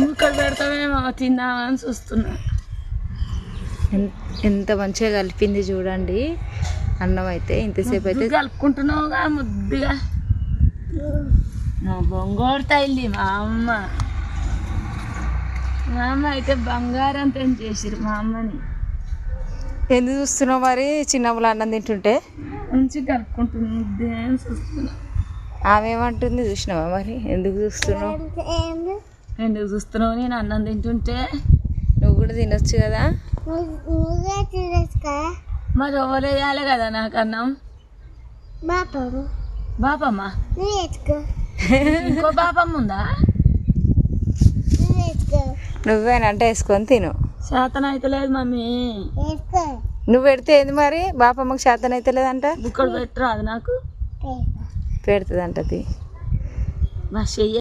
ఇక్కడ పెడతామేమో తిందామని చూస్తున్నా. ఎంత మంచిగా కలిపింది చూడండి అన్నం అయితే. ఇంతసేపు అయితే కలుపుకుంటున్నావుగా ముద్దుగా. బొంగోడు తల్లి మా అమ్మ అయితే బంగారం పెన్ చేసిరు మా అమ్మని. ఎందుకు చూస్తున్నావు మరి? చిన్నమ్మలు అన్నం తింటుంటే మంచిగా కలుపుకుంటున్నా ముద్దే అని చూస్తున్నా. ఆమె ఏమంటుంది చూసినావా మరి? ఎందుకు చూస్తున్నావు? నేను అన్నం తింటుంటే నువ్వు కూడా తినొచ్చు కదా. మరి ఎవరేయాలి కదా నాకు అన్నం. బాపమ్మ ఇంకో బాపమ్మ ఉందా? నువ్వేనంటే వేసుకొని తిను. శాతం అయితే లేదు మమ్మీ. నువ్వు పెడితే ఏంది మరి? బాపమ్మకి శాతం అయితే లేదంట. బుక్కడు పెట్టరాదు నాకు. పెడుతుంది అంటది. మా చెయ్యి